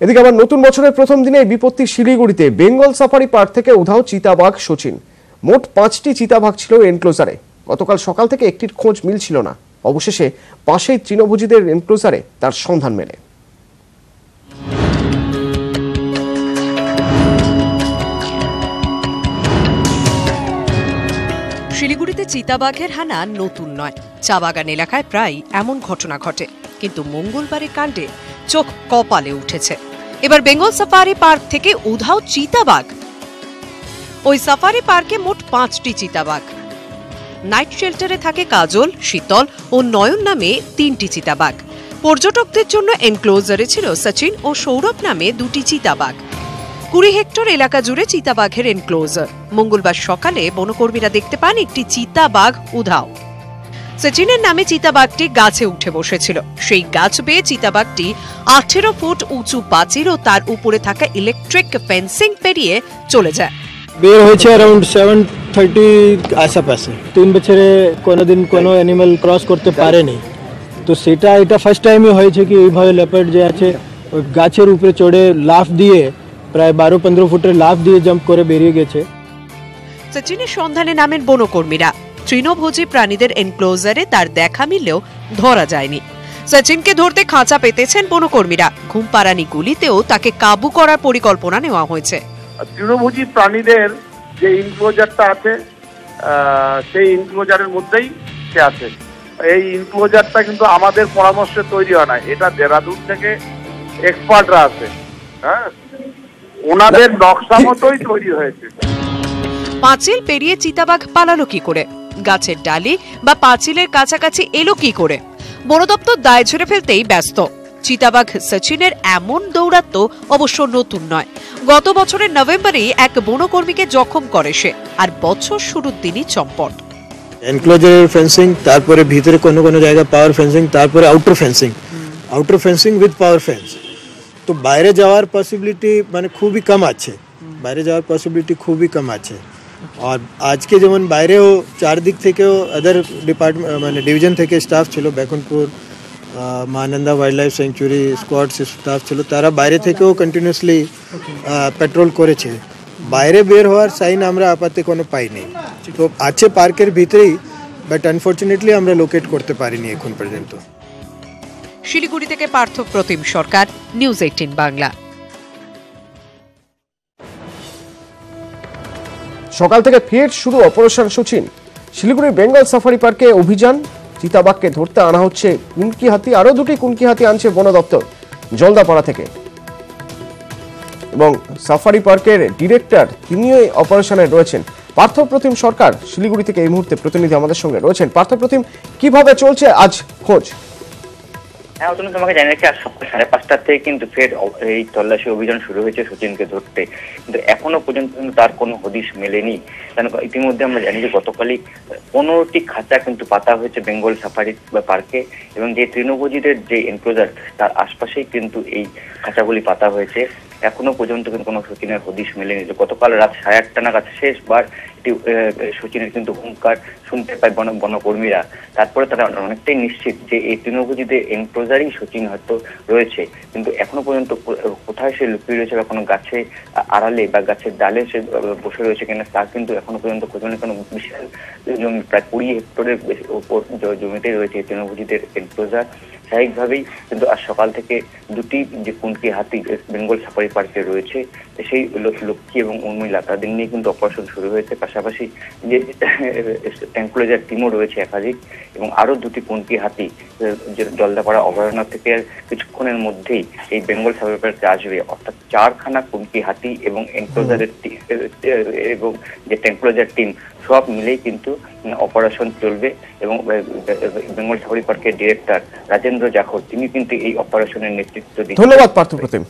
এদিকে আবার নতুন বছরের প্রথম দিনে বিপত্তি শিলিগুড়িতে বেঙ্গল সাফারি পার্ক থেকে উধাও চিতাবাঘ সচিন। মোট 5টি চিতাবাঘ ছিল এনক্লোজারে। গতকাল সকাল থেকে একটির খোঁজ মিলছিল না। অবশেষে পাশেই তৃণভোজীদের এনক্লোজারে তার সন্ধান মেলে। শিলিগুড়িতে চিতাবাঘের হানা নতুন নয়। চা বাগান এলাকায় প্রায় এমন ঘটনা ঘটে, কিন্তু মঙ্গলবারের কাণ্ডে চোখ কপালে উঠেছে। এবার বেঙ্গল সাফারি পার্ক থেকে উধাও চিতাবাঘ। ওই সাফারি পার্কে মোট 5টি চিতাবাঘ। নাইট শেল্টারে থাকে কাজল, শীতল ও নয়ন নামে 3টি চিতাবাঘ। পর্যটকদের জন্য এনক্লোজারে ছিল সচিন ও সৌরভ নামে 2টি চিতাবাঘ। 20 হেক্টর এলাকা জুড়ে চিতাবাঘের এনক্লোজার। মঙ্গলবার সকালে বনকর্মীরা দেখতে পান একটি চিতাবাঘ উধাও। সচিনের নামে চিতাবাঘটি গাছে উঠে বসেছিল। সেই গাছ বেয়ে চিতাবাঘটি 18 ফুট উঁচু প্রাচীর ও তার উপরে থাকা ইলেকট্রিক ফেন্সিং পেরিয়ে চলে যায়। বের হয়েছে अराउंड 7:30 আশেপাশে। 3 বছরে কোনোদিন কোনো অ্যানিমাল ক্রস করতে পারেনি, তো সেটা এটা ফার্স্ট টাইমই হয়েছে কি এইভাবে লেপার্ড যে আছে ওই গাছের উপরে চড়ে লাফ দিয়ে প্রায় 12-15 ফুটের লাফ দিয়ে জাম্প করে বেরিয়ে গেছে। সচিনের সন্ধানে নামেন বনকর্মীরা। তৃণভোজী প্রাণীদের এনক্লোজারে তার দেখা মিললেও ধরা যায়নি। সচিনকে ধরতে খাঁচা পেতেছেন বনকর্মীরা। ঘুমপাড়ানি গুলিতেও তাকে কাবু করার পরিকল্পনা নেওয়া হয়েছে। তৃণভোজী প্রাণীদের যে ইনক্লোজারটা আছে সেই ইনক্লোজারের মধ্যেই সে আছে। এই ইনক্লোজারটা কিন্তু আমাদের পরামর্শে তৈরি হয় না, এটা দেরাদুন থেকে এক্সপার্টরা আছে, হ্যাঁ, ওনাদের নকশা মতোই তৈরি হয়েছে। পাঁচিল পেরিয়ে চিতাবাঘ পালালো কি করে? গাছের ডালি বা পাঁচিলের কাছাকাছি এলো কি করে? বন দপ্তর দায় ঝেড়ে ফেলতেই ব্যস্ত। চিতাবাঘ সচিনের এমন দৌরাত্ম অবশ্য নতুন নয়। গত বছরের নভেম্বরে এক বনকর্মীকে জখম করে সে, আর বছর শুরুর দিনই চম্পট। এনক্লোজারের ফেন্সিং, তারপরে ভিতরে কোনো কোনো জায়গা পাওয়ার ফেন্সিং, তারপরে outer fencing with power fence. তো বাইরে যাওয়ার পসিবিলিটি মানে খুবই কম আছে, আর আজকে যেমন বাইরেও চারদিক থেকেও আদার ডিপার্টমেন্ট মানে ডিভিশন থেকে স্টাফ ছিল, Bekunpur Mahananda wildlife sanctuary squad staff ছিল, তারা বাইরে থেকেও কন্টিনিউসলি পেট্রোল করেছে। বাইরে বের হওয়ার সাইন আমরা আপাতত কোনো পাইনি। তো আছে পার্কের ভিতরেই, বাট আনফর্চুনেটলি আমরা লোকেট করতে পারিনি এখন পর্যন্ত। শিলিগুড়ি থেকে পার্থ প্রতিম সরকার, নিউজ 18 বাংলা। সকাল থেকে ফের শুরু অপারেশন সচিন। শিলিগুড়ির বেঙ্গল সাফারি পার্কে অভিযান। চিতাবাঘকে ধরতে আনা হচ্ছে কুনকি হাতি। আরো 2টি কুনকি হাতি আনছে বন দপ্তর জলদাপাড়া থেকে। এবং সাফারি পার্কের ডিরেক্টর তিনিও এই অপারেশনে রয়েছেন। পার্থ প্রতিম সরকার শিলিগুড়ি থেকে এই মুহূর্তে প্রতিনিধি আমাদের সঙ্গে রয়েছেন। পার্থ প্রতিম, কিভাবে চলছে আজ খোঁজ? হ্যাঁ, অতনু, তোমাকে জানিয়ে রাখি, আজ সকাল 5:30 থেকে কিন্তু ফের এই তল্লাশি অভিযান শুরু হয়েছে সচিনকে ধরতে, কিন্তু এখনো পর্যন্ত তার কোনো হদিশ মেলেনি। কারণ ইতিমধ্যে আমরা জানি যে গতকালই 15টি খাঁচা কিন্তু পাতা হয়েছে বেঙ্গল সাফারি পার্কে, এবং যে তৃণভোজীদের যে এনক্লোজার তার আশপাশেই কিন্তু এই খাঁচাগুলি পাতা হয়েছে। এখনো পর্যন্ত কিন্তু কোনো সচিনের হদিশ মেলেনি। গতকাল রাত 8:30 নাগাদ শেষবার এটি সচিনের কিন্তু হুঙ্কার শুনতে পায় বনকর্মীরা। তারপরে তারা অনেকটাই নিশ্চিত যে এই তৃণভোজীদের এনক্লোজারই সচিন হয়তো রয়েছে, কিন্তু এখনো পর্যন্ত কোথায় সে লুকিয়ে রয়েছে বা কোনো গাছে আড়ালে বা গাছের ডালে সে বসে রয়েছে কিনা তা কিন্তু এখনো পর্যন্ত খোঁজে। কোনো বিশাল জমি, প্রায় 20 হেক্টরের উপর জমিতে রয়েছে তৃণভোজীদের এনক্লোজার। স্বাভাবিকভাবেই কিন্তু আজ সকাল থেকে 2টি যে কুনকি হাতি বেঙ্গল সাফারি পার্কে রয়েছে, সেই লক্ষ্মী এবং উর্মিলা তাদের নিয়ে কিন্তু অপারেশন শুরু হয়েছে। পাশাপাশি যে এনক্লোজার টিমও রয়েছে একাধিক, এবং আরো 2টি কুনকি হাতি যে জলদাপাড়া অভয়ারণ্য থেকে কিছুক্ষণের মধ্যেই এই বেঙ্গল সাফারি পার্কে আসবে। অর্থাৎ 4খানা কুনকি হাতি এবং এনক্লোজারের এবং যে এনক্লোজার টিম সব মিলেই কিন্তু অপারেশন চলবে। এবং বেঙ্গল সাফারি পার্কের ডিরেক্টর রাজেন্দ্র জাখর তিনি কিন্তু এই অপারেশনের নেতৃত্ব দিচ্ছেন। ধন্যবাদ পার্থ প্রতিম।